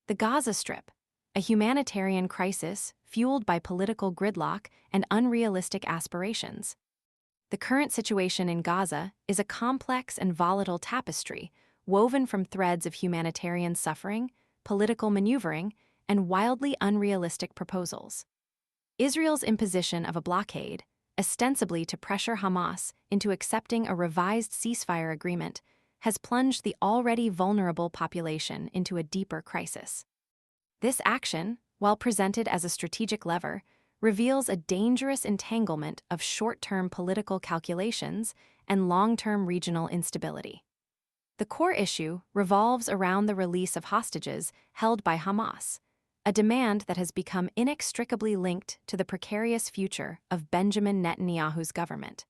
The Gaza Strip, a humanitarian crisis fueled by political gridlock and unrealistic aspirations. The current situation in Gaza is a complex and volatile tapestry woven from threads of humanitarian suffering, political maneuvering, and wildly unrealistic proposals. Israel's imposition of a blockade, ostensibly to pressure Hamas into accepting a revised ceasefire agreement, has plunged the already vulnerable population into a deeper crisis. This action, while presented as a strategic lever, reveals a dangerous entanglement of short-term political calculations and long-term regional instability. The core issue revolves around the release of hostages held by Hamas, a demand that has become inextricably linked to the precarious future of Benjamin Netanyahu's government.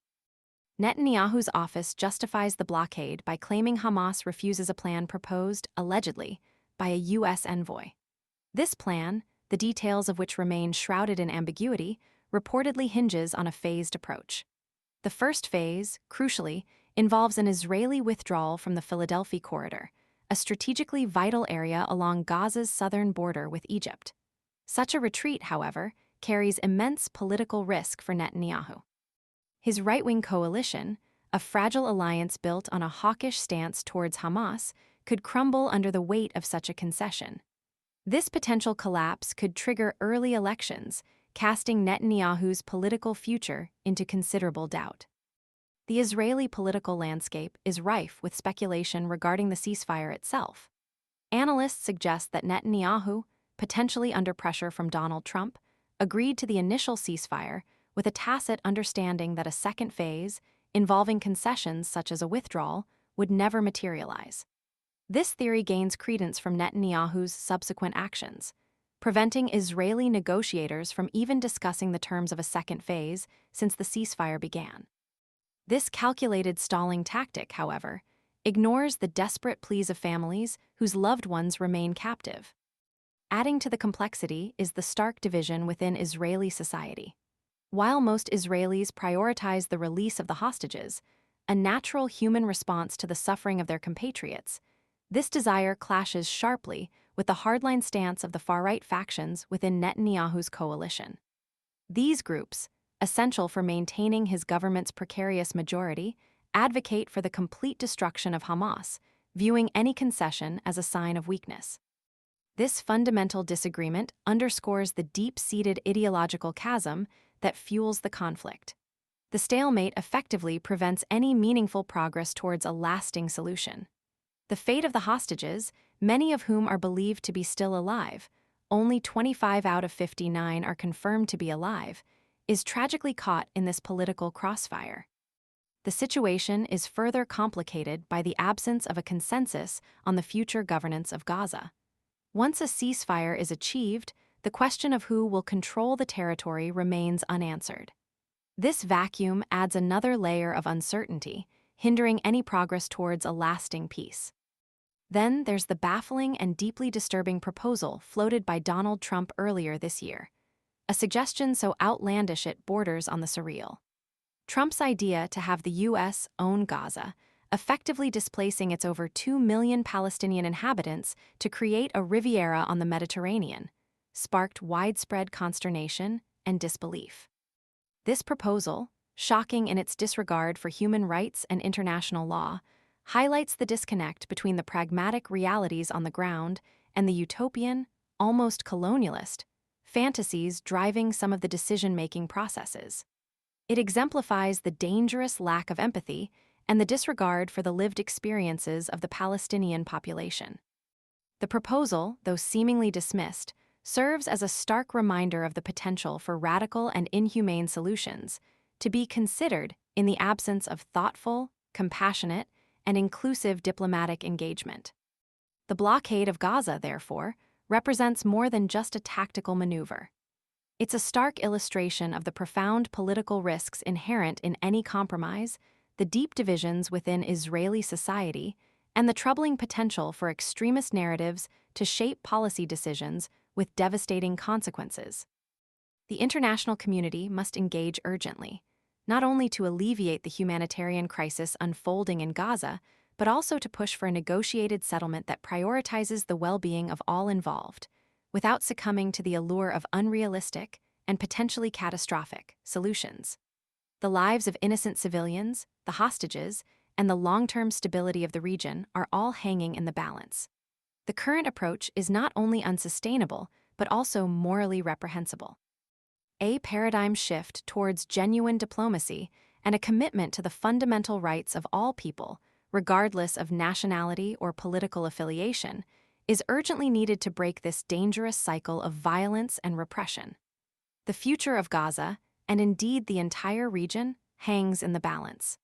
Netanyahu's office justifies the blockade by claiming Hamas refuses a plan proposed, allegedly, by a U.S. envoy. This plan, the details of which remain shrouded in ambiguity, reportedly hinges on a phased approach. The first phase, crucially, involves an Israeli withdrawal from the Philadelphia corridor, a strategically vital area along Gaza's southern border with Egypt. Such a retreat, however, carries immense political risk for Netanyahu. His right-wing coalition, a fragile alliance built on a hawkish stance towards Hamas, could crumble under the weight of such a concession. This potential collapse could trigger early elections, casting Netanyahu's political future into considerable doubt. The Israeli political landscape is rife with speculation regarding the ceasefire itself. Analysts suggest that Netanyahu, potentially under pressure from Donald Trump, agreed to the initial ceasefire with a tacit understanding that a second phase, involving concessions such as a withdrawal, would never materialize. This theory gains credence from Netanyahu's subsequent actions, preventing Israeli negotiators from even discussing the terms of a second phase since the ceasefire began. This calculated stalling tactic, however, ignores the desperate pleas of families whose loved ones remain captive. Adding to the complexity is the stark division within Israeli society. While most Israelis prioritize the release of the hostages, a natural human response to the suffering of their compatriots, this desire clashes sharply with the hardline stance of the far-right factions within Netanyahu's coalition. These groups, essential for maintaining his government's precarious majority, advocate for the complete destruction of Hamas, viewing any concession as a sign of weakness. This fundamental disagreement underscores the deep-seated ideological chasm that fuels the conflict. The stalemate effectively prevents any meaningful progress towards a lasting solution. The fate of the hostages, many of whom are believed to be still alive, only 25 out of 59 are confirmed to be alive, is tragically caught in this political crossfire. The situation is further complicated by the absence of a consensus on the future governance of Gaza. Once a ceasefire is achieved, the question of who will control the territory remains unanswered. This vacuum adds another layer of uncertainty, hindering any progress towards a lasting peace. Then there's the baffling and deeply disturbing proposal floated by Donald Trump earlier this year, a suggestion so outlandish it borders on the surreal. Trump's idea to have the U.S. own Gaza, effectively displacing its over 2 million Palestinian inhabitants to create a Riviera on the Mediterranean, sparked widespread consternation and disbelief. This proposal, shocking in its disregard for human rights and international law, highlights the disconnect between the pragmatic realities on the ground and the utopian, almost colonialist, fantasies driving some of the decision-making processes. It exemplifies the dangerous lack of empathy and the disregard for the lived experiences of the Palestinian population. The proposal, though seemingly dismissed, serves as a stark reminder of the potential for radical and inhumane solutions to be considered in the absence of thoughtful, compassionate, and inclusive diplomatic engagement. The blockade of Gaza, therefore, represents more than just a tactical maneuver. It's a stark illustration of the profound political risks inherent in any compromise, the deep divisions within Israeli society, and the troubling potential for extremist narratives to shape policy decisions with devastating consequences. The international community must engage urgently, not only to alleviate the humanitarian crisis unfolding in Gaza, but also to push for a negotiated settlement that prioritizes the well-being of all involved, without succumbing to the allure of unrealistic and potentially catastrophic solutions. The lives of innocent civilians, the hostages, and the long-term stability of the region are all hanging in the balance. The current approach is not only unsustainable, but also morally reprehensible. A paradigm shift towards genuine diplomacy and a commitment to the fundamental rights of all people, regardless of nationality or political affiliation, is urgently needed to break this dangerous cycle of violence and repression. The future of Gaza, and indeed the entire region, hangs in the balance.